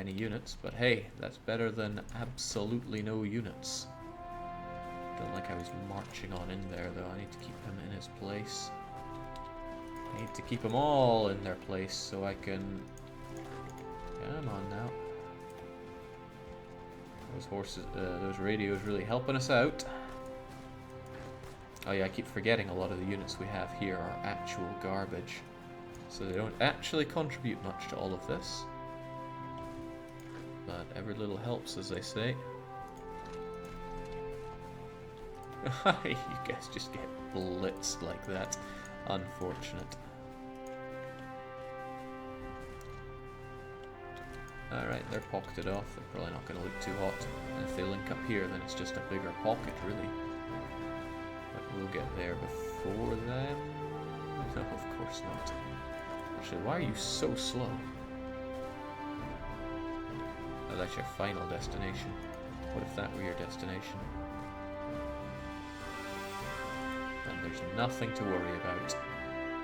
any units, but hey, that's better than absolutely no units. Don't like how he's marching on in there, though. I need to keep him in his place. I need to keep them all in their place so I can... Come on now. Those horses, those radios really helping us out. Oh yeah, I keep forgetting a lot of the units we have here are actual garbage. So they don't actually contribute much to all of this. But every little helps, as they say. You guys just get blitzed like that. Unfortunate. Alright, they're pocketed off. They're probably not going to look too hot. And if they link up here, then it's just a bigger pocket, really. But we'll get there before them. No, of course not. Actually, why are you so slow? Oh, that's your final destination. What if that were your destination? Then there's nothing to worry about.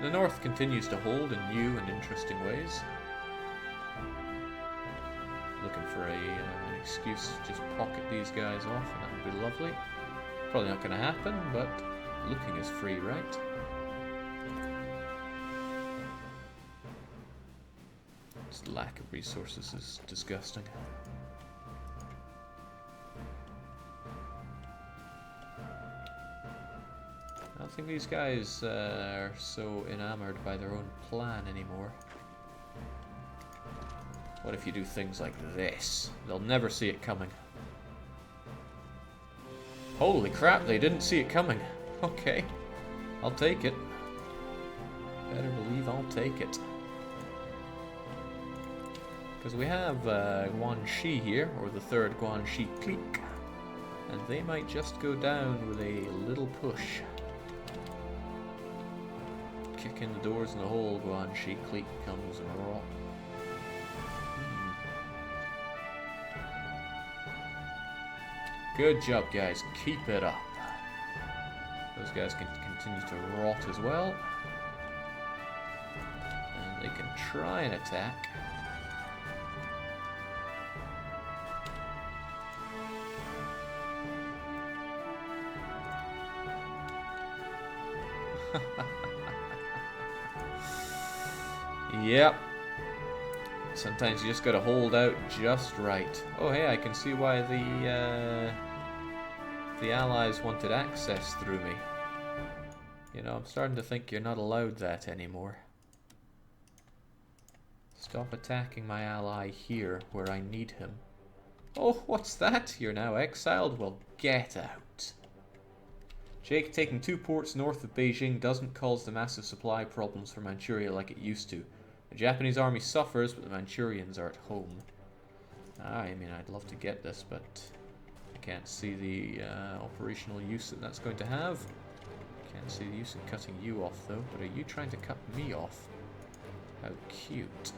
The north continues to hold in new and interesting ways. Looking for an excuse to just pocket these guys off, and that would be lovely. Probably not going to happen, but looking is free, right? This lack of resources is disgusting. I don't think these guys are so enamored by their own plan anymore. What if you do things like this? They'll never see it coming. Holy crap, they didn't see it coming. Okay, I'll take it. Better believe I'll take it. Because we have Guanxi here, or the third Guanxi clique. And they might just go down with a little push. Kick in the doors in the hole, Guanxi clique comes and raw. Good job, guys. Keep it up. Those guys can continue to rot as well. And they can try and attack. Yep. Sometimes you just gotta hold out just right. Oh hey, I can see why the Allies wanted access through me. You know, I'm starting to think you're not allowed that anymore. Stop attacking my ally here, where I need him. Oh, what's that? You're now exiled? Well, get out. Jake, taking 2 ports north of Beijing doesn't cause the massive supply problems for Manchuria like it used to. The Japanese army suffers, but the Manchurians are at home. I mean, I'd love to get this, but I can't see the operational use that that's going to have. Can't see the use of cutting you off, though. But are you trying to cut me off? How cute.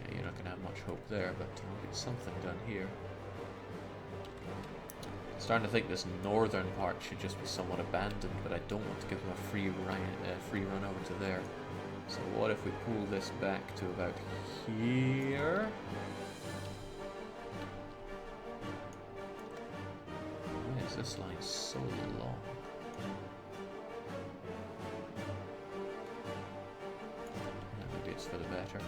Yeah, you're not going to have much hope there, but I'll get something done here. Starting to think this northern part should just be somewhat abandoned, but I don't want to give them a free run over to there. So what if we pull this back to about here? Why is this line so long? Yeah, maybe it's for the better.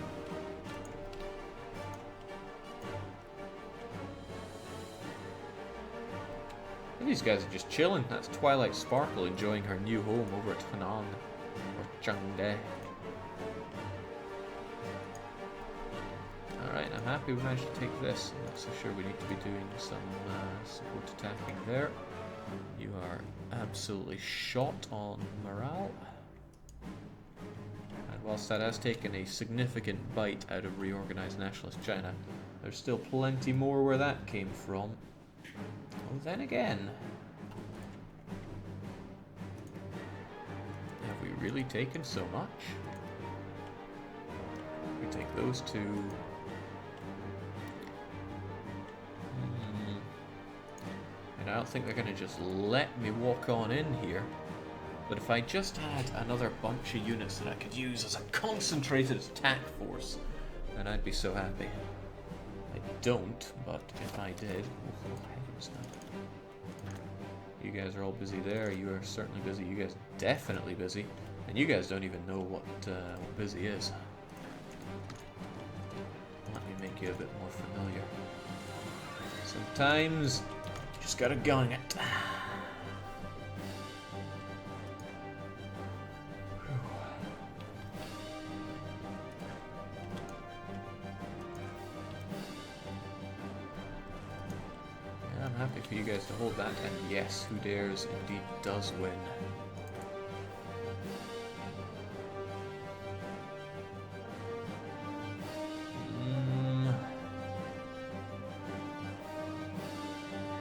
These guys are just chilling. That's Twilight Sparkle enjoying her new home over at Henan, or Changde. Alright, I'm happy we managed to take this. I'm not so sure we need to be doing some support attacking there. You are absolutely shot on morale. And whilst that has taken a significant bite out of reorganized nationalist China, there's still plenty more where that came from. Well, then again, have we really taken so much? We take those two. And I don't think they're going to just let me walk on in here. But if I just had another bunch of units that I could use as a concentrated attack force, then I'd be so happy. I don't, but if I did... Oh, heavens no. You guys are all busy there, you are certainly busy, you guys are definitely busy, and you guys don't even know what busy is. Let me make you a bit more familiar. Sometimes, you just gotta gung it. I'm happy for you guys to hold that, and yes, Who Dares indeed does win.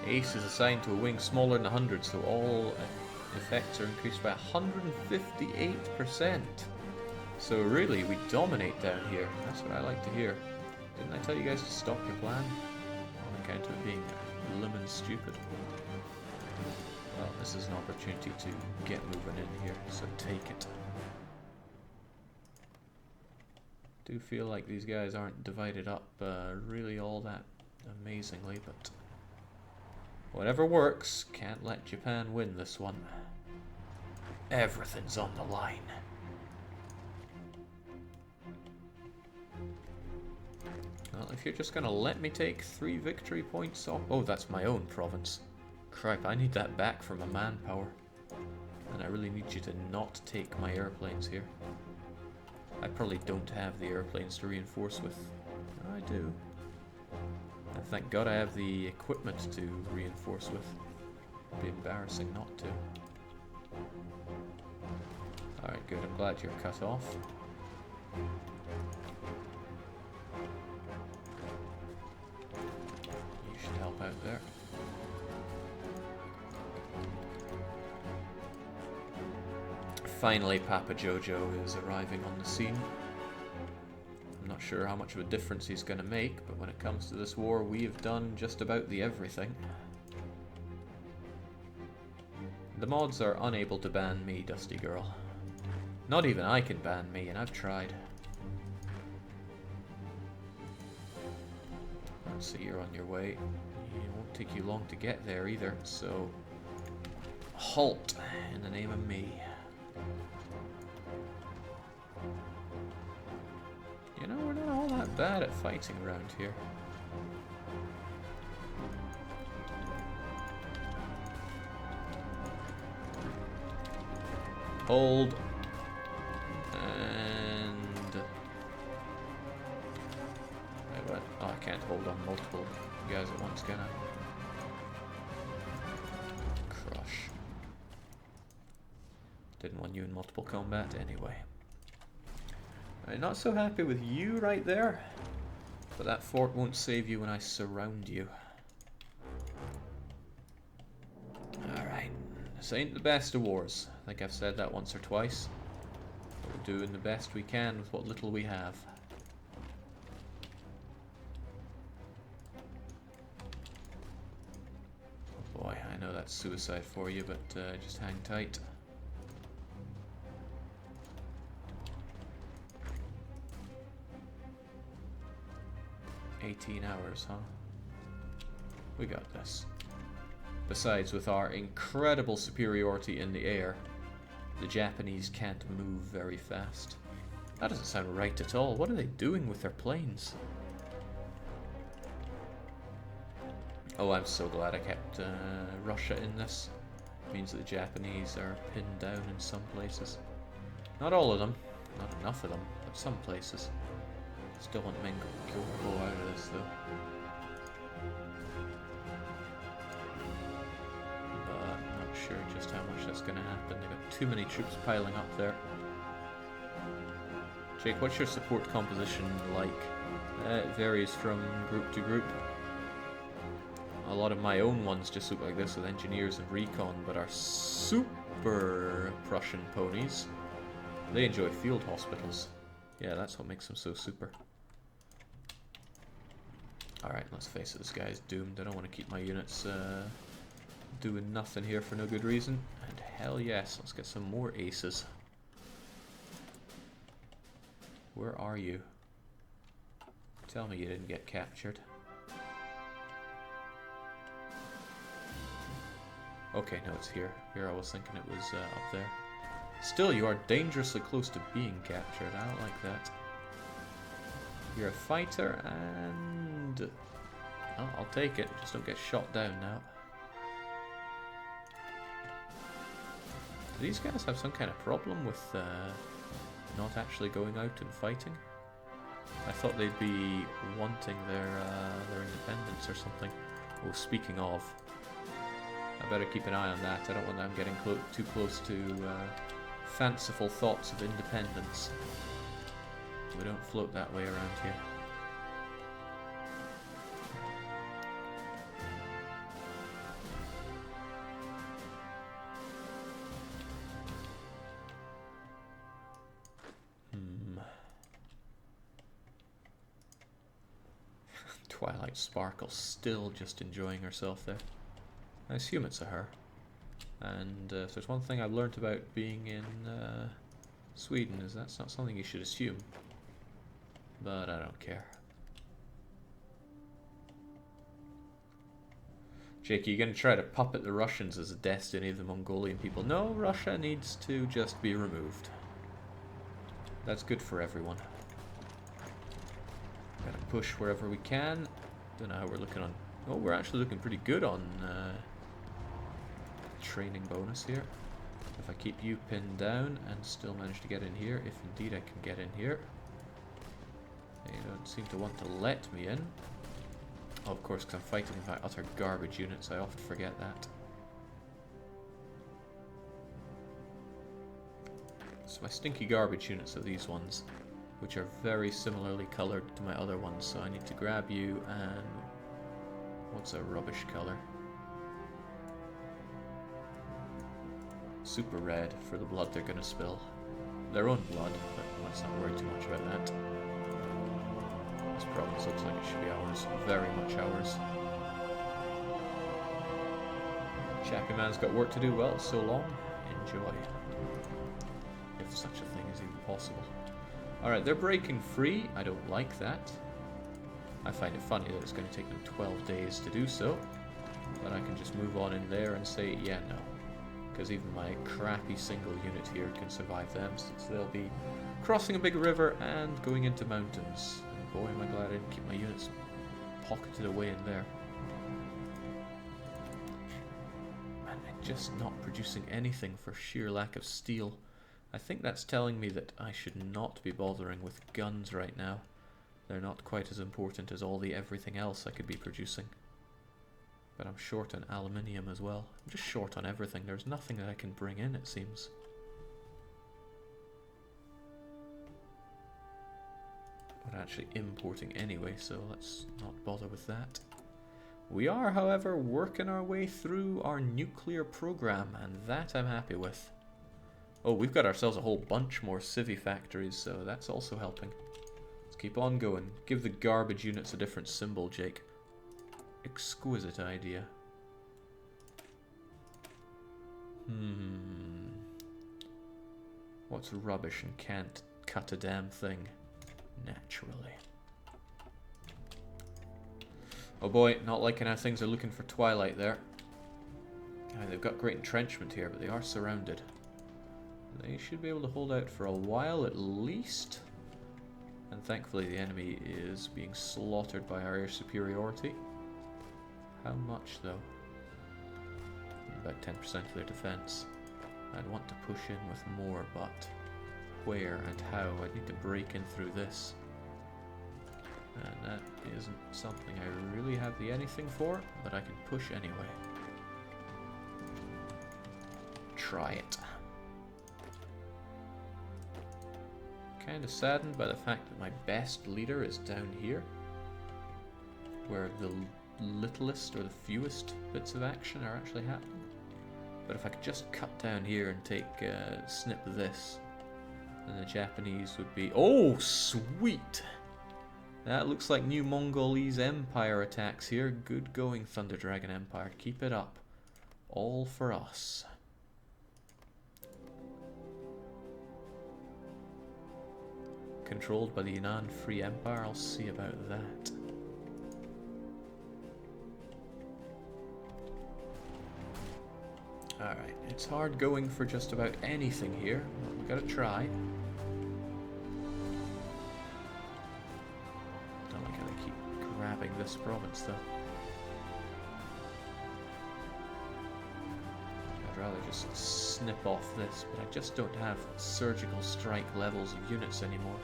Ace is assigned to a wing smaller than 100, so all effects are increased by 158%. So really, we dominate down here. That's what I like to hear. Didn't I tell you guys to stop your plan? On account of it being lemon stupid. Well, this is an opportunity to get moving in here, so take it. Do feel like these guys aren't divided up really all that amazingly, but whatever works, can't let Japan win this one. Everything's on the line. Well, if you're just gonna let me take 3 victory points off... Oh, that's my own province. Crap, I need that back for my manpower. And I really need you to not take my airplanes here. I probably don't have the airplanes to reinforce with. I do. And thank God I have the equipment to reinforce with. It'd be embarrassing not to. Alright, good. I'm glad you're cut off. You should help out there. Finally, Papa Jojo is arriving on the scene. I'm not sure how much of a difference he's going to make, but when it comes to this war, we have done just about the everything. The mods are unable to ban me, Dusty Girl. Not even I can ban me, and I've tried. Let's see, you're on your way. It won't take you long to get there either, so... halt, in the name of me. You know, we're not all that bad at fighting around here. Hold. And... wait, what? Oh, I can't hold on multiple guys at once, can I? Crush. Didn't want you in multiple combat anyway. I'm not so happy with you right there, but that fort won't save you when I surround you. Alright, this ain't the best of wars. I think I've said that once or twice. But we're doing the best we can with what little we have. Oh boy, I know that's suicide for you, but just hang tight. 18 hours, huh? We got this. Besides, with our incredible superiority in the air, the Japanese can't move very fast. That doesn't sound right at all. What are they doing with their planes? Oh, I'm so glad I kept Russia in this. It means that the Japanese are pinned down in some places. Not all of them, not enough of them, but some places. Still want Mongolia out of this though. But I'm not sure just how much that's going to happen. They've got too many troops piling up there. Jake, what's your support composition like? It varies from group to group. A lot of my own ones just look like this with engineers and recon, but our super Prussian ponies, they enjoy field hospitals. Yeah, that's what makes them so super. Alright, let's face it, this guy's doomed. I don't want to keep my units doing nothing here for no good reason. And hell yes. Let's get some more aces. Where are you? Tell me you didn't get captured. Okay, no, it's here. Here I was thinking it was up there. Still, you are dangerously close to being captured. I don't like that. You're a fighter and... oh, I'll take it. Just don't get shot down now. Do these guys have some kind of problem with not actually going out and fighting? I thought they'd be wanting their independence or something. Oh, speaking of, I better keep an eye on that. I don't want them getting too close to fanciful thoughts of independence. We don't float that way around here. Twilight Sparkle still just enjoying herself there. I assume it's a her. And if there's one thing I've learned about being in Sweden is that's not something you should assume. But I don't care. Jake, are you going to try to puppet the Russians as the destiny of the Mongolian people? No, Russia needs to just be removed. That's good for everyone. Gotta push wherever we can. Don't know how we're looking on... oh, we're actually looking pretty good on training bonus here. If I keep you pinned down and still manage to get in here, if indeed I can get in here. They don't seem to want to let me in. Oh, of course, because I'm fighting with my utter garbage units. I often forget that. So my stinky garbage units are these ones, which are very similarly coloured to my other ones. So I need to grab you and... what's a rubbish colour? Super red for the blood they're going to spill. Their own blood, but let's not worry too much about that. This province looks like it should be ours. Very much ours. Chappy Man's got work to do. Well, so long. Enjoy. If such a thing is even possible. Alright, they're breaking free. I don't like that. I find it funny that it's going to take them 12 days to do so. But I can just move on in there and say, yeah, no. Because even my crappy single unit here can survive them, since they'll be crossing a big river and going into mountains. And boy, am I glad I didn't keep my units pocketed away in there. Man, they're just not producing anything for sheer lack of steel. I think that's telling me that I should not be bothering with guns right now. They're not quite as important as all the everything else I could be producing. But I'm short on aluminium as well. I'm just short on everything. There's nothing that I can bring in, it seems. We're actually importing anyway, so let's not bother with that. We are, however, working our way through our nuclear program, and that I'm happy with. Oh, we've got ourselves a whole bunch more civvy factories, so that's also helping. Let's keep on going. Give the garbage units a different symbol, Jake. Exquisite idea. What's rubbish and can't cut a damn thing? Naturally. Oh boy, not liking how things are looking for Twilight there. They've got great entrenchment here, but they are surrounded. They should be able to hold out for a while at least. And thankfully the enemy is being slaughtered by our air superiority. How much though? About 10% of their defense. I'd want to push in with more, but where and how? I need to break in through this. And that isn't something I really have the anything for, but I can push anyway. Try it. Kind of saddened by the fact that my best leader is down here, where the littlest or the fewest bits of action are actually happening. But if I could just cut down here and take snip this, then the Japanese would be... oh, sweet! That looks like new Mongolese Empire attacks here. Good going, Thunder Dragon Empire. Keep it up. All for us. controlled by the Yunnan Free Empire. I'll see about that. Alright, it's hard going for just about anything here, but we gotta try. Don't like how they keep grabbing this province though. I'd rather just snip off this, but I just don't have surgical strike levels of units anymore.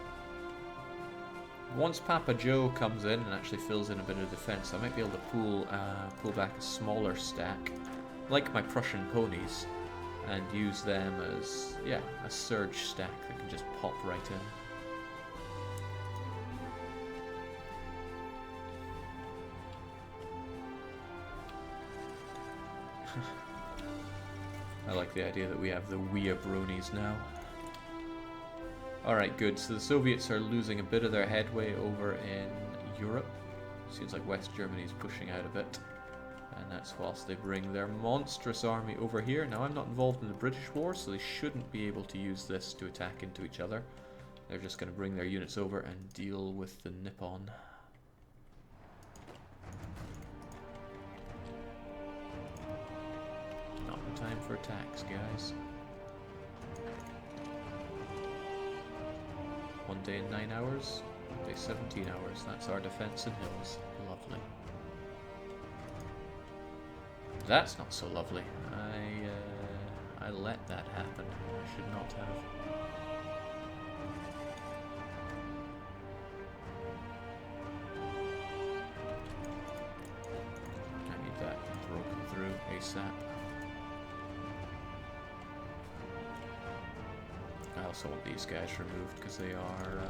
Once Papa Joe comes in and actually fills in a bit of defense, I might be able to pull back a smaller stack, like my Prussian ponies, and use them as, yeah, a surge stack that can just pop right in. I like the idea that we have the Weabronies now. Alright, good. So the Soviets are losing a bit of their headway over in Europe. Seems like West Germany is pushing out a bit. And that's whilst they bring their monstrous army over here. Now, I'm not involved in the British war, so they shouldn't be able to use this to attack into each other. They're just going to bring their units over and deal with the Nippon. Not the time for attacks, guys. 1 day and 9 hours, 1 day 17 hours. That's our defense in hills. Lovely. That's not so lovely. I let that happen. I should not have. I need that broken through ASAP. I also want these guys removed because they are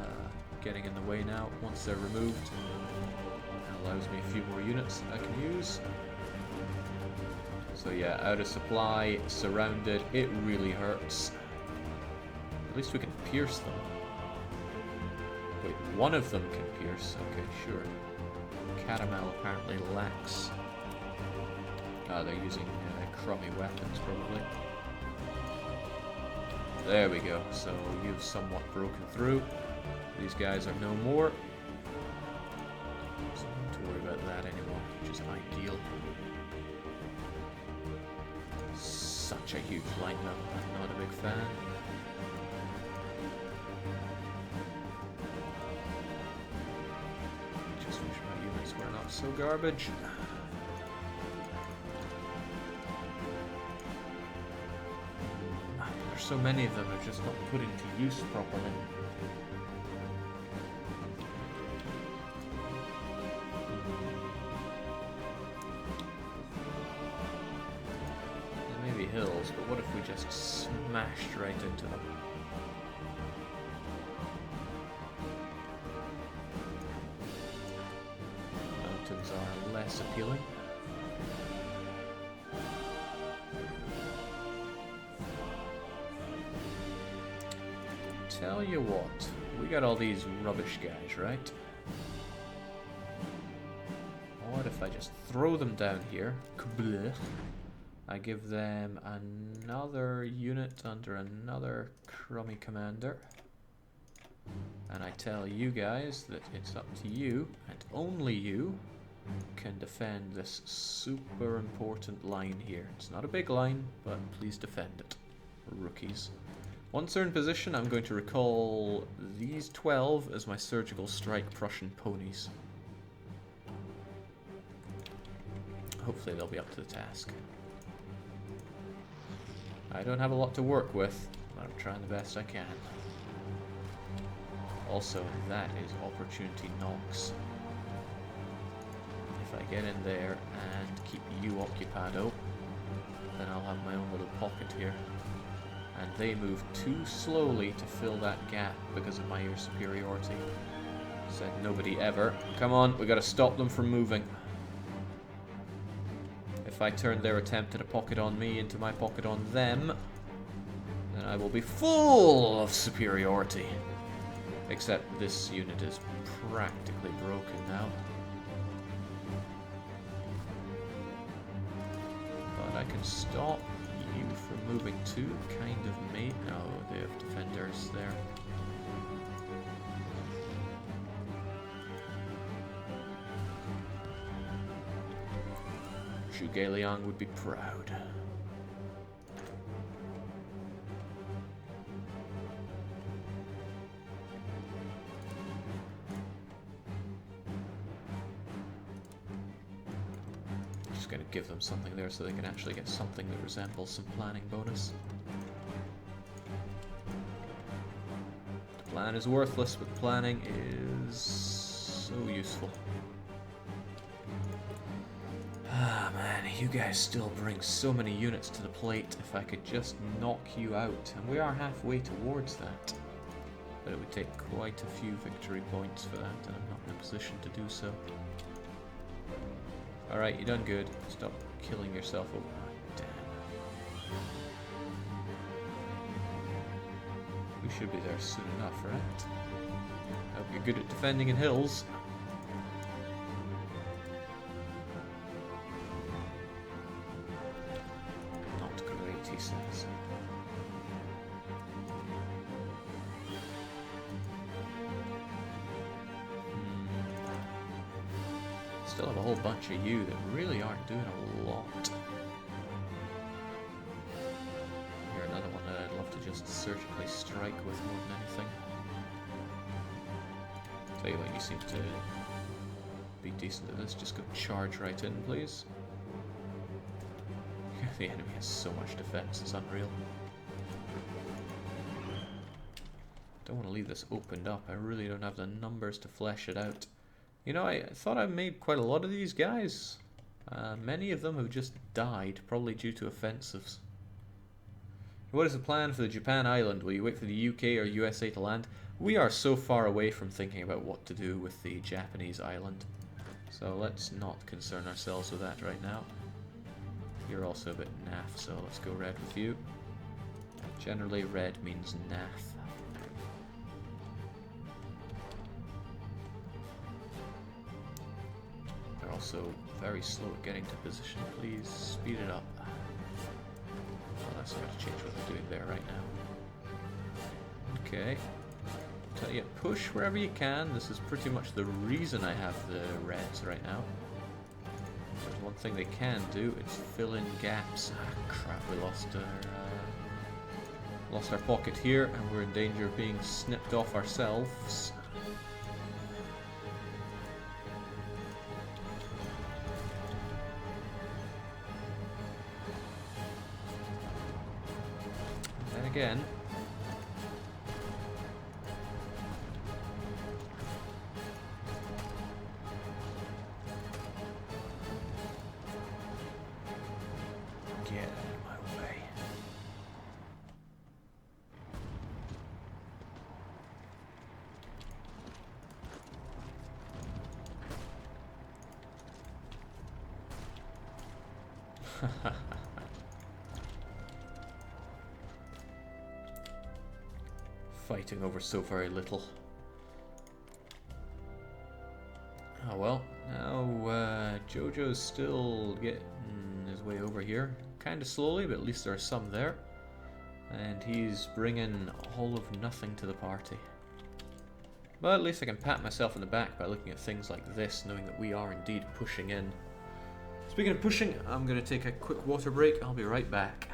getting in the way now. Once they're removed, it allows me a few more units that I can use. So yeah, out of supply, surrounded, it really hurts. At least we can pierce them. Wait, one of them can pierce. Okay, sure. Caramel apparently lacks. They're using crummy weapons, probably. There we go. So you've somewhat broken through. These guys are no more. So I don't have to worry about that anymore, which is ideal. Such a huge line though. I'm not a big fan. Just wish my units were not so garbage. There's so many of them are just not put into use properly. Hills, but what if we just smashed right into them? Mountains are less appealing. Tell you what, we got all these rubbish guys, right? What if I just throw them down here? Kableh. I give them another unit under another crummy commander. And I tell you guys that it's up to you, and only you, can defend this super important line here. It's not a big line, but please defend it, rookies. Once they're in position, I'm going to recall these 12 as my surgical strike Prussian ponies. Hopefully they'll be up to the task. I don't have a lot to work with, but I'm trying the best I can. Also, that is opportunity knocks. If I get in there and keep you occupado, then I'll have my own little pocket here. And they move too slowly to fill that gap because of my air superiority. Said nobody ever. Come on, we gotta stop them from moving. If I turn their attempt at a pocket on me into my pocket on them, then I will be full of superiority. Except this unit is practically broken now. But I can stop you from moving too, kind of me. Oh, they have defenders there. Zhuge Liang would be proud. Just gonna give them something there so they can actually get something that resembles some planning bonus. The plan is worthless, but planning is so useful. Ah man, you guys still bring so many units to the plate. If I could just knock you out, and we are halfway towards that. But it would take quite a few victory points for that, and I'm not in a position to do so. Alright, you done good. Stop killing yourself over. Damn. We should be there soon enough, right? Hope you're good at defending in hills. Not great, he says. Still have a whole bunch of you that really aren't doing a lot. You're another one that I'd love to just surgically strike with more than anything. Tell you what, you seem to be decent at this. Just go charge right in, please. The enemy has so much defense, it's unreal. Don't want to leave this opened up. I really don't have the numbers to flesh it out. You know, I thought I made quite a lot of these guys. Many of them have just died, probably due to offensives. What is the plan for the Japan island? Will you wait for the UK or USA to land? We are so far away from thinking about what to do with the Japanese island. So let's not concern ourselves with that right now. You're also a bit naff, so let's go red with you. Generally, red means naff. Also very slow at getting to position. Please speed it up. Well, that's not going to change what we're doing there right now. Okay. Tell you, push wherever you can. This is pretty much the reason I have the reds right now. There's one thing they can do, it's fill in gaps. Ah, crap, we lost our pocket here, and we're in danger of being snipped off ourselves. Again. Get out of my way. Fighting over so very little. Oh well, now Jojo's still getting his way over here. Kind of slowly, but at least there are some there. And he's bringing all of nothing to the party. But at least I can pat myself on the back by looking at things like this, knowing that we are indeed pushing in. Speaking of pushing, I'm going to take a quick water break. I'll be right back.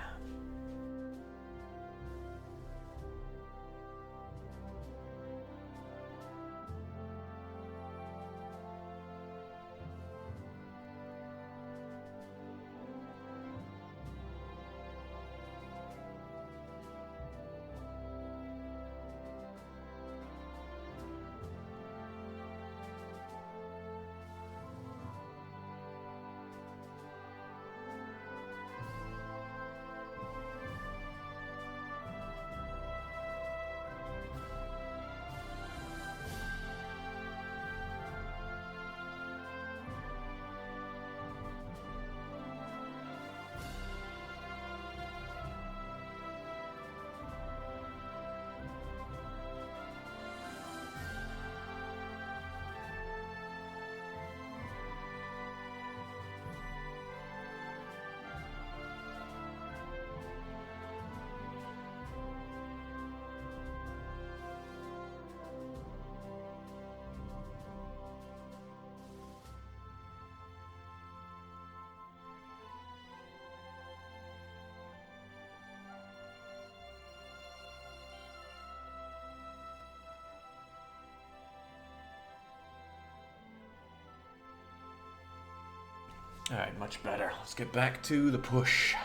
Alright, much better. Let's get back to the push.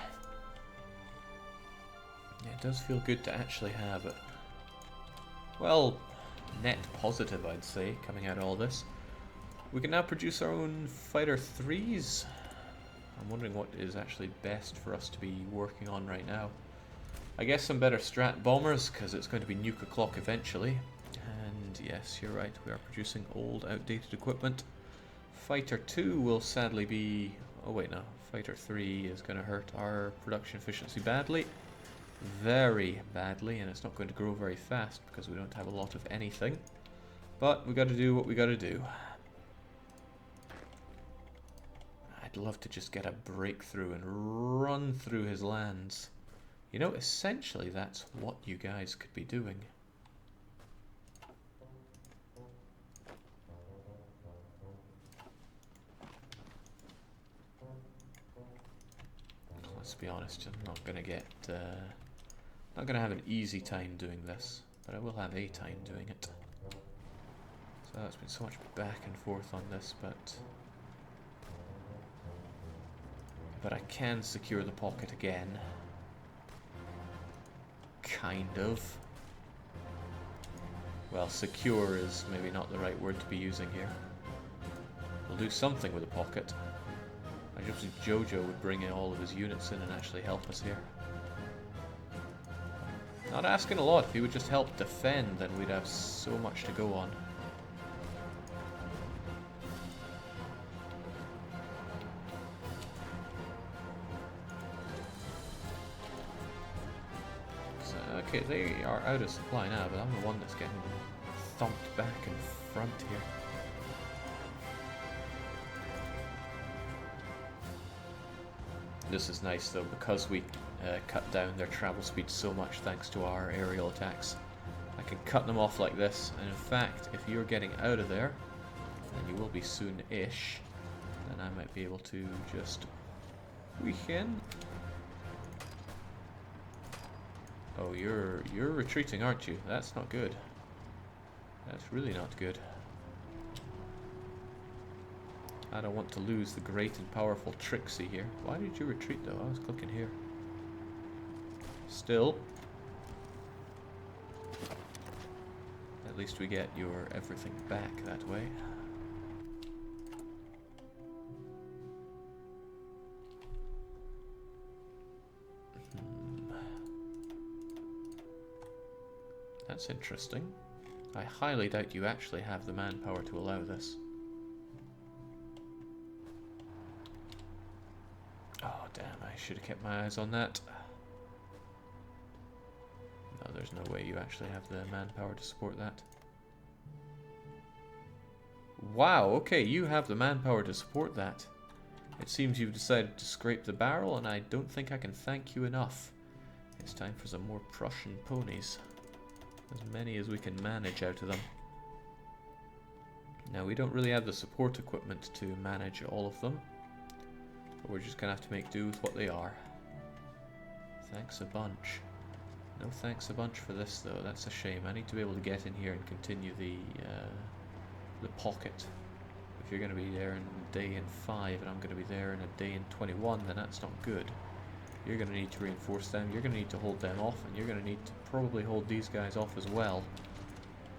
Yeah, it does feel good to actually have it. Well, net positive, I'd say, coming out of all this. We can now produce our own fighter 3s. I'm wondering what is actually best for us to be working on right now. I guess some better strat bombers, because it's going to be nuke o'clock eventually. And yes, you're right, we are producing old, outdated equipment. Fighter 2 will sadly be... oh wait, no. Fighter 3 is going to hurt our production efficiency badly. Very badly, and it's not going to grow very fast because we don't have a lot of anything. But we got to do what we got to do. I'd love to just get a breakthrough and run through his lands. You know, essentially that's what you guys could be doing. Let's be honest, I'm not going to get... not going to have an easy time doing this, but I will have a time doing it. So it's been so much back and forth on this, but I can secure the pocket again. Kind of. Well, secure is maybe not the right word to be using here. We'll do something with the pocket. I just think Jojo would bring in all of his units in and actually help us here. Not asking a lot. If he would just help defend, then we'd have so much to go on. So, okay, they are out of supply now, but I'm the one that's getting thumped back in front here. This is nice though, because we cut down their travel speed so much thanks to our aerial attacks. I can cut them off like this, and in fact, if you're getting out of there, and you will be soon-ish, then I might be able to just weaken. Oh, you're retreating, aren't you? That's not good. That's really not good. I don't want to lose the great and powerful Trixie here. Why did you retreat though? I was clicking here. Still. At least we get your everything back that way. That's interesting. I highly doubt you actually have the manpower to allow this. Oh damn, I should have kept my eyes on that. No, there's no way you actually have the manpower to support that. Wow, okay, you have the manpower to support that. It seems you've decided to scrape the barrel, and I don't think I can thank you enough. It's time for some more Prussian ponies. As many as we can manage out of them. Now, we don't really have the support equipment to manage all of them. But we're just going to have to make do with what they are. Thanks a bunch. No thanks a bunch for this, though. That's a shame. I need to be able to get in here and continue the pocket. If you're going to be there in a day in 5 and I'm going to be there in a day in 21, then that's not good. You're going to need to reinforce them, you're going to need to hold them off, and you're going to need to probably hold these guys off as well.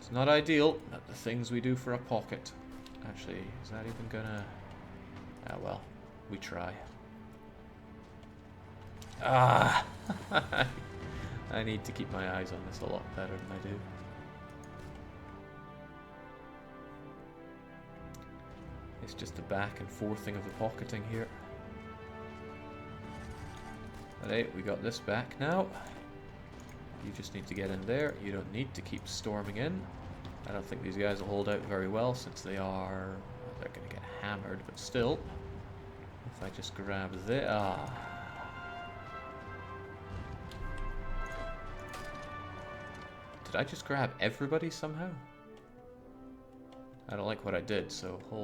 It's not ideal, but the things we do for a pocket. Actually, is that even going to... Ah, well, we try. Ah! I need to keep my eyes on this a lot better than I do. It's just the back and forthing of the pocketing here. Alright, we got this back now. You just need to get in there. You don't need to keep storming in. I don't think these guys will hold out very well since they are... they're going to get hammered, but still. If I just grab the... ah. Did I just grab everybody somehow? I don't like what I did, so hold